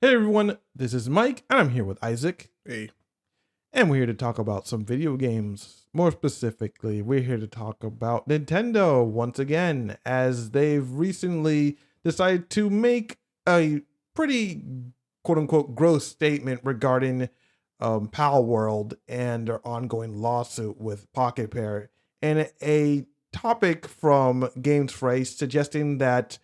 Hey everyone, this is Mike, and I'm here with Isaac, Hey, and we're here to talk about some video games. More specifically, we're here to talk about Nintendo once again, as they've recently decided to make a pretty quote unquote gross statement regarding Palworld and their ongoing lawsuit with Pocket Pair, and a topic from Games Phrase suggesting that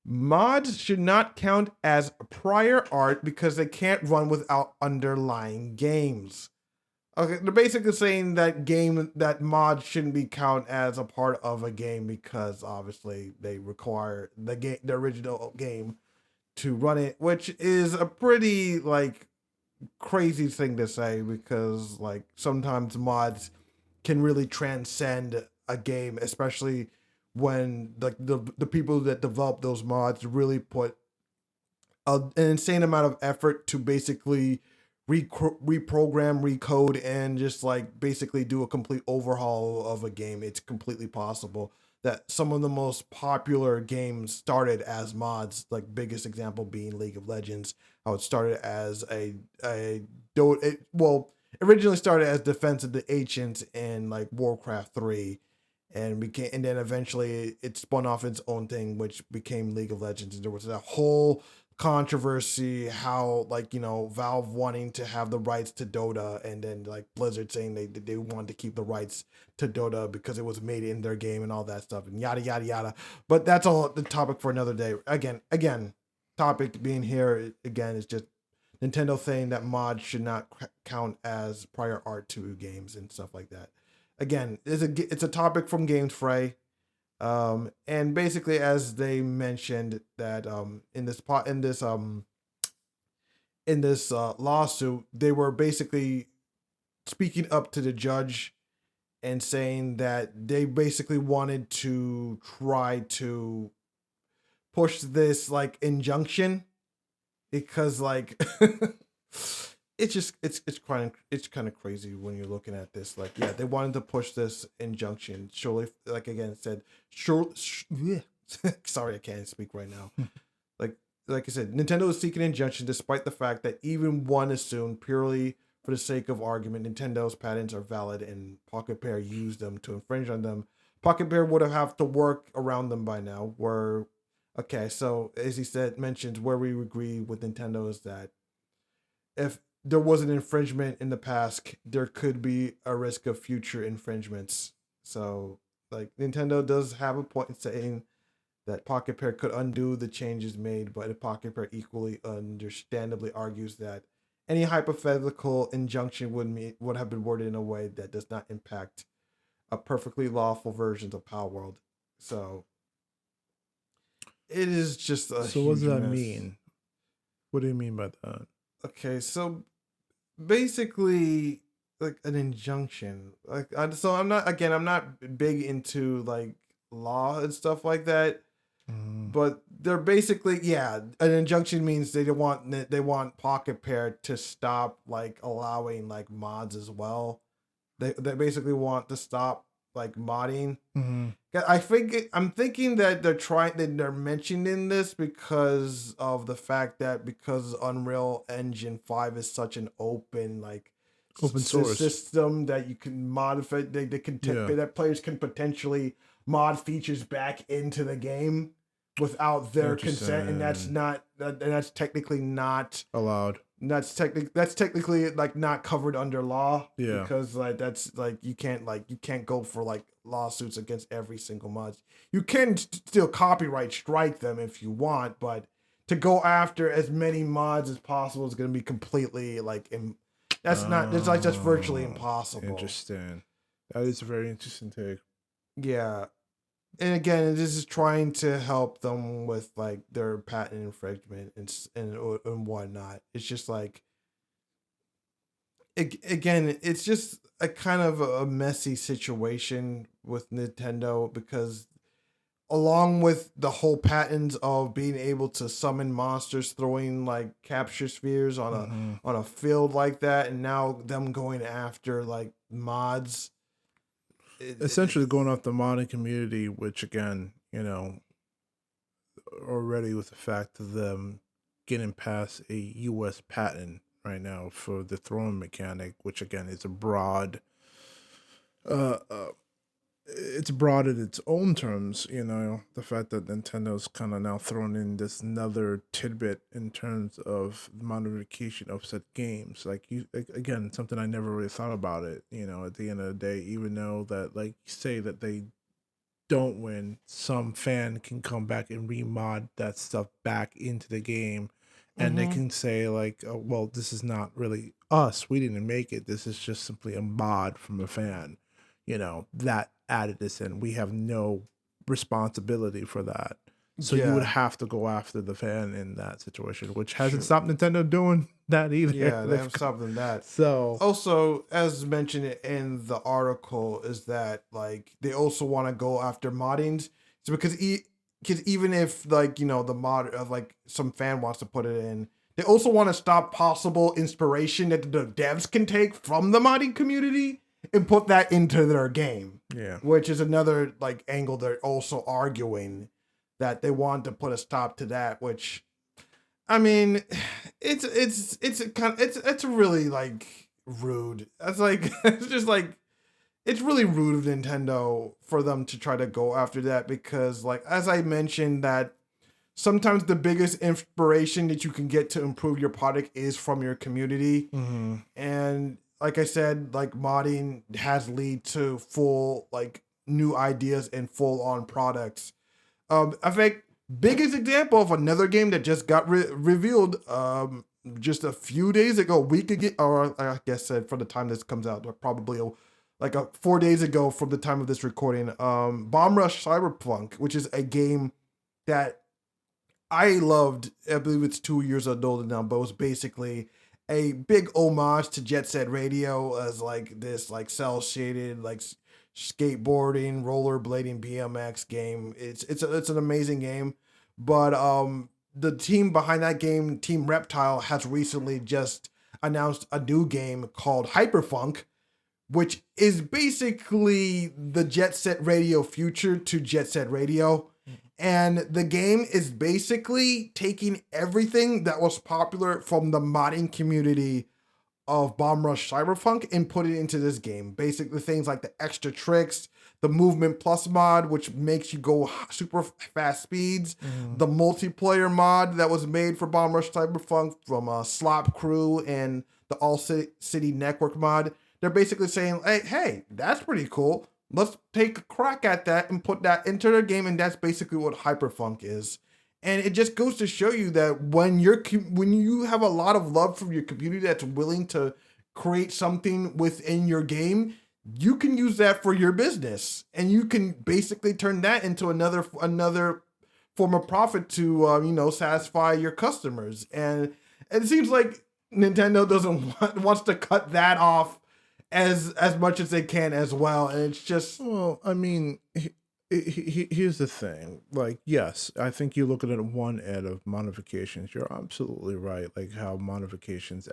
mods should not count as prior art because they can't run without underlying games. Okay, they're basically saying that mods shouldn't be counted as a part of a game because obviously they require the original game to run it, which is a pretty crazy thing to say because sometimes mods can really transcend a game, especially when the people that develop those mods really put an insane amount of effort to basically reprogram, recode, and just basically do a complete overhaul of a game. It's completely possible that some of the most popular games started as mods. Like biggest example being League of Legends, how it started as well, originally started as Defense of the Ancients in like Warcraft 3, and then eventually it spun off its own thing, which became League of Legends. And there was a whole controversy how Valve wanting to have the rights to Dota, and then like Blizzard saying they wanted to keep the rights to Dota because it was made in their game and all that stuff and yada yada yada. But that's all the topic for another day. Again, topic being here again is just Nintendo saying that mods should not count as prior art to games and stuff like that. Again, it's a topic from Games Fray. And basically, as they mentioned that in this lawsuit, they were basically speaking up to the judge and saying that they basically wanted to try to push this injunction because it's kind of crazy when you're looking at this. Like, yeah, they wanted to push this injunction. Surely, like again, it said, sure. Sorry, I can't speak right now. like, like I said, Nintendo is seeking injunction despite the fact that even one assumed purely for the sake of argument, Nintendo's patents are valid and Pocket Pair used them to infringe on them. Pocket Pair would have to work around them by now. Where, okay, so as he said, mentions where we agree with Nintendo is that if there was an infringement in the past, there could be a risk of future infringements. So, like, Nintendo does have a point in saying that Pocket Pair could undo the changes made, but Pocket Pair equally understandably argues that any hypothetical injunction would have been worded in a way that does not impact a perfectly lawful versions of Palworld. So it is just a so what does huge that mess. mean? What do you mean by that? Okay, so basically like an injunction. So I'm not big into like law and stuff like that, Mm, but they're basically, yeah, an injunction means they want Pocket Pair to stop like allowing like mods as well. They basically want to stop like modding. mm, I'm thinking that they're mentioning this because of the fact that because Unreal Engine 5 is such an open open source. system that you can modify, they can Yeah, that players can potentially mod features back into the game without their consent, and interesting. that's technically not Allowed. that's technically like not covered under law Yeah, because that's you can't go for like lawsuits against every single mod. You can still copyright strike them if you want, but to go after as many mods as possible is going to be completely that's not it's like just virtually oh, impossible. interesting. That is a very interesting take. Yeah, and again, this is trying to help them with like their patent infringement and whatnot. It's just like again, it's just a kind of a messy situation with Nintendo because along with the whole patents of being able to summon monsters throwing like capture spheres Hmm. on a field like that, and now them going after like mods, Essentially, going off the modding community, which again, already with the fact of them getting past a U.S. patent right now for the throwing mechanic, which again is a broad, uh, uh it's broad in its own terms. The fact that Nintendo's kind of now thrown in this another tidbit in terms of modification of said games. Again, something I never really thought about it. At the end of the day, even though that, like, say that they don't win, some fan can come back and remod that stuff back into the game, and they Mm-hmm. can say like, oh, well, this is not really us. We didn't make it. This is just simply a mod from a fan. That added this in. We have no responsibility for that. So you would Yeah. have to go after the fan in that situation, which hasn't Sure. stopped Nintendo doing that either. Yeah, they have something that. So Also, as mentioned in the article, is that like they also want to go after moddings. So because even if like the mod of like some fan wants to put it in, they also want to stop possible inspiration that the devs can take from the modding community and put that into their game. yeah. Which is another like angle they're also arguing that they want to put a stop to that, which I mean, it's really like rude. It's like it's just like it's really rude of Nintendo for them to try to go after that because like as I mentioned that sometimes the biggest inspiration that you can get to improve your product is from your community. Mm-hmm. And like I said, like modding has lead to full like new ideas and full on products. I think biggest example of another game that just got revealed just a few days ago, week ago, or I guess for the time this comes out, probably like 4 days ago from the time of this recording. Bomb Rush Cyberpunk, which is a game that I loved. I believe it's 2 years old now, but it was basically a big homage to Jet Set Radio as like this like cell shaded like skateboarding, rollerblading, BMX game. It's an amazing game, but the team behind that game, Team Reptile, has recently just announced a new game called Hyperfunk, which is basically the Jet Set Radio future to Jet Set Radio. And the game is basically taking everything that was popular from the modding community of Bomb Rush Cyberpunk and put it into this game. Basically, things like the extra tricks, the Movement Plus mod, which makes you go super fast speeds, the multiplayer mod that was made for Bomb Rush Cyberpunk from Slop Crew and the All City Network mod. They're basically saying, hey, that's pretty cool. Let's take a crack at that and put that into the game, and that's basically what Hyperfunk is. And it just goes to show you that when you have a lot of love from your community that's willing to create something within your game, you can use that for your business, and you can basically turn that into another form of profit to satisfy your customers. And it seems like Nintendo wants to cut that off as much as they can as well, and it's just Well, I mean, here's the thing. Like, yes, I think you look at it at one end of modifications. You're absolutely right. Like how modifications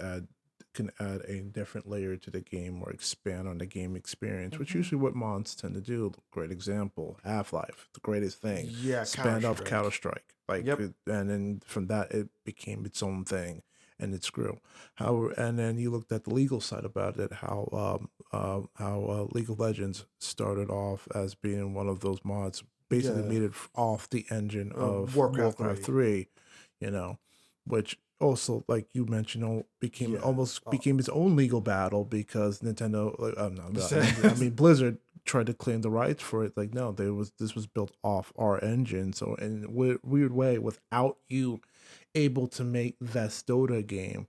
can add a different layer to the game or expand on the game experience, which usually what mods tend to do. Great example, Half-Life, the greatest thing. Yeah, Spanned off Counter-Strike. Counter-Strike. Like, Yep. and then from that, it became its own thing. And it grew. And then you looked at the legal side about it, how League of Legends started off as being one of those mods, basically Yeah. made it off the engine of Warcraft Warcraft 3, which also, like you mentioned, became its own legal battle because Nintendo, I mean Blizzard tried to claim the rights for it. Like, no, this was built off our engine, so in a weird way, without you able to make that Dota game,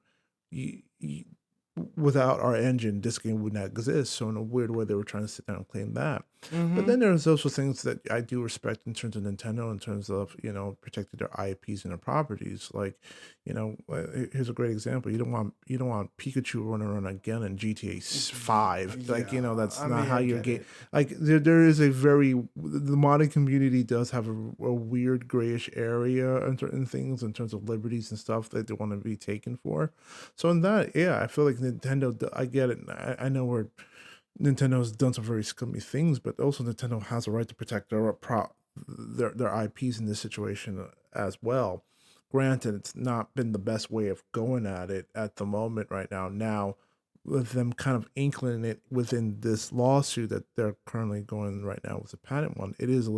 without our engine, this game would not exist. So in a weird way, they were trying to sit down and claim that. But then there's also things that I do respect in terms of Nintendo, in terms of protecting their IPs and their properties. Like, here's a great example. You don't want Pikachu running around again in GTA 5. Like, that's not how your game. Like, there is a the modding community does have a weird grayish area in certain things in terms of liberties and stuff that they want to be taken for. So in that, yeah, I feel like Nintendo, I get it. I know Nintendo has done some very scummy things, but also Nintendo has a right to protect their IPs in this situation as well. granted, it's not been the best way of going at it at the moment right now. Now, with them kind of inkling it within this lawsuit that they're currently going right now with a patent one, it is a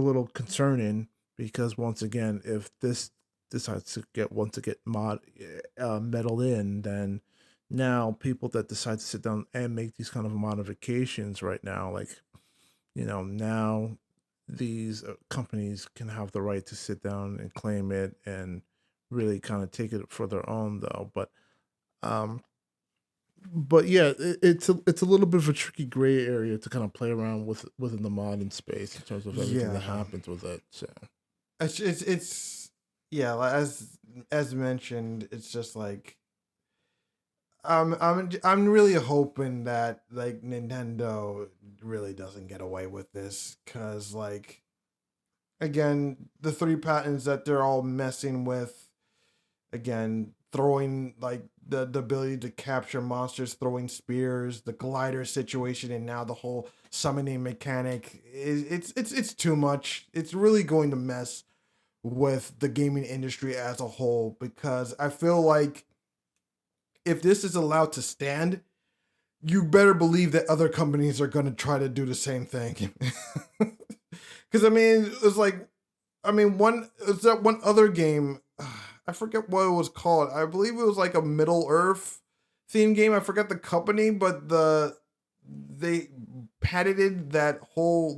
little concerning because once again, if this decides to get meddled in, then now people that decide to sit down and make these kind of modifications right now, like now these companies can have the right to sit down and claim it and really kind of take it for their own, though. Um, but yeah, it's a little bit of a tricky gray area to kind of play around with within the modding space in terms of everything that Yeah. happens with it. So It's yeah, like, as mentioned, it's just like I'm really hoping that like Nintendo really doesn't get away with this, cuz like again, the three patents that they're all messing with, again, throwing like the ability to capture monsters, throwing spears, the glider situation, and now the whole summoning mechanic is it's too much. It's really going to mess with the gaming industry as a whole, because I feel like if this is allowed to stand, you better believe that other companies are going to try to do the same thing. Because I mean, it's like, I mean, it's that one other game. I forget what it was called. I believe it was like a Middle Earth theme game. I forgot the company, but they patented that whole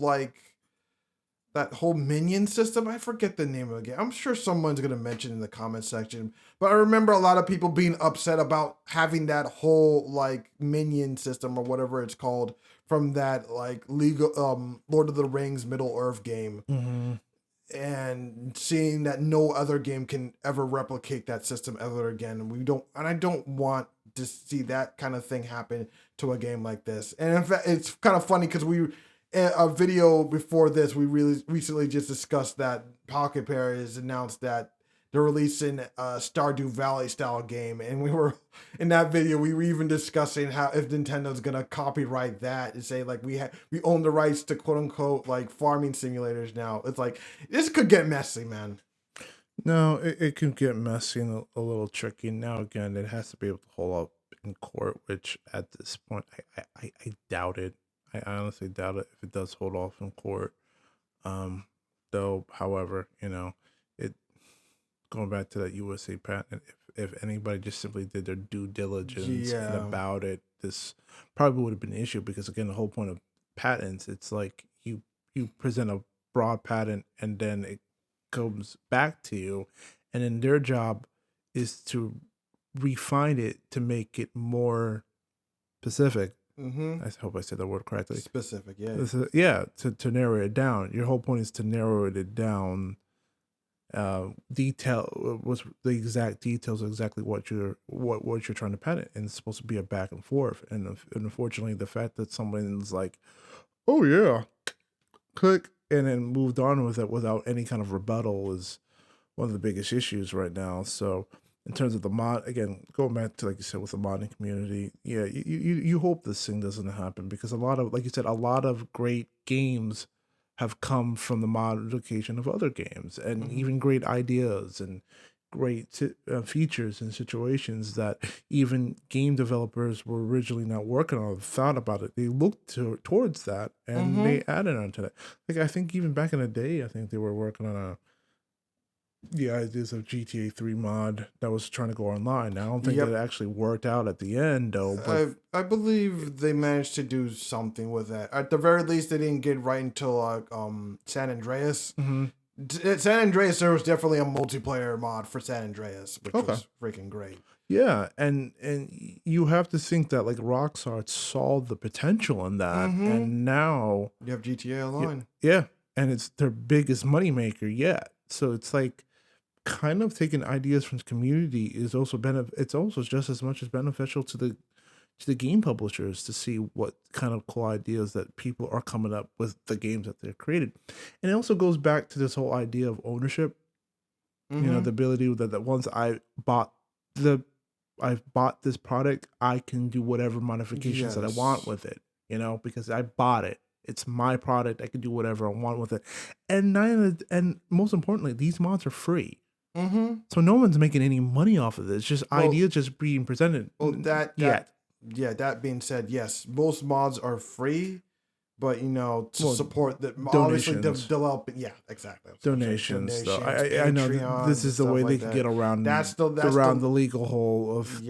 minion system. I forget the name of the game. I'm sure someone's gonna mention in the comment section. But I remember a lot of people being upset about having that whole like minion system or whatever it's called from that like legal Lord of the Rings Middle Earth game. mhm. And seeing that no other game can ever replicate that system ever again. And I don't want to see that kind of thing happen to a game like this. And in fact, it's kind of funny because a video before this, we really recently just discussed that Pocket Pair has announced that they're releasing a Stardew Valley style game, and we were in that video. We were even discussing how if Nintendo's gonna copyright that and say like we own the rights to quote unquote like farming simulators now. It's like this could get messy, man. No, it can get messy and a little tricky. Now again, it has to be able to hold up in court, which at this point I doubt it. I honestly doubt it if it does hold off in court. Um, though, however, it going back to that USA patent, if anybody just simply did their due diligence and Yeah. about it, this probably would have been an issue because again, the whole point of patents, it's like you present a broad patent and then it comes back to you, and then their job is to refine it to make it more specific. Mm-hmm. I hope I said the word correctly. Specific, yeah. Yeah, to narrow it down. Your whole point is to narrow it down. Detail was the exact details of exactly what you're trying to patent, and it's supposed to be a back and forth. And unfortunately, the fact that someone's like, "Oh yeah," click, and then moved on with it without any kind of rebuttal is one of the biggest issues right now. So in terms of the mod, again, going back to like you said with the modding community, yeah, you hope this thing doesn't happen because a lot of, like you said, a lot of great games have come from the modification of other games, and even great ideas and great features and situations that even game developers were originally not working on, thought about it. They looked towards that and they added onto that. Like I think even back in the day, I think they were working on the ideas of GTA 3 mod that was trying to go online. I don't think Yep. that actually worked out at the end though. But I believe they managed to do something with that. At the very least, they didn't get right until San Andreas. San Andreas, there was definitely a multiplayer mod for San Andreas, which was freaking great. Yeah, and you have to think that like Rockstar saw the potential in that, and now You have GTA Online. yeah, and it's their biggest moneymaker yet. So it's like kind of taking ideas from the community is also it's also just as much as beneficial to the game publishers to see what kind of cool ideas that people are coming up with the games that they're created. And it also goes back to this whole idea of ownership. The ability that once I've bought this product, I can do whatever modifications that I want with it, because I bought it. It's my product. I can do whatever I want with it. And most importantly, these mods are free. Mm-hmm. So no one's making any money off of this. It's just ideas just being presented. Well, that being said, yes, most mods are free, but to support that, obviously developing. Yeah, exactly. Donations, though. I know this is the way they can get around. That's the legal hole of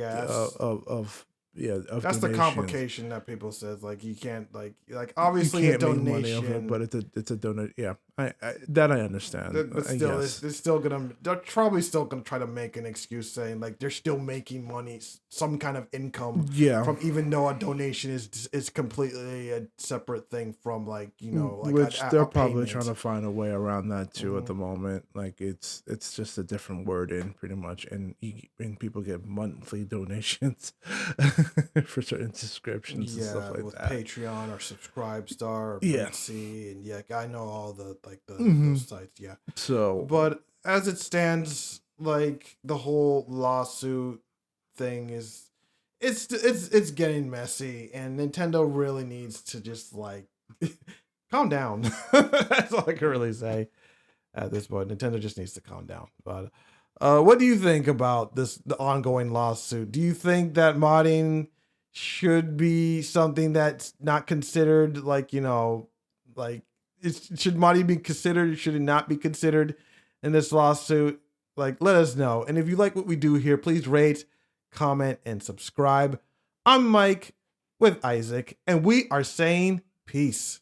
that's donations. the complication that people says, like you can't like obviously you can't a donation, make money of it, but it's a donation. Yeah, I understand. But still, they're probably still gonna try to make an excuse saying like they're still making money, some kind of income. From, even though a donation is completely a separate thing from which they're probably trying to find a way around that too at the moment. Like it's just a different wording pretty much, and people get monthly donations for certain subscriptions and stuff like with that. Patreon or Subscribestar or BC, and I know all the those sites. Yeah. So, but as it stands, like the whole lawsuit thing is, it's getting messy, and Nintendo really needs to just calm down. That's all I can really say at this point. Nintendo just needs to calm down. But what do you think about the ongoing lawsuit? Do you think that modding should be something that's not considered should modding be considered? Should it not be considered in this lawsuit? Let us know. And if you like what we do here, please rate, comment, and subscribe. I'm Mike with Isaac, and we are saying peace.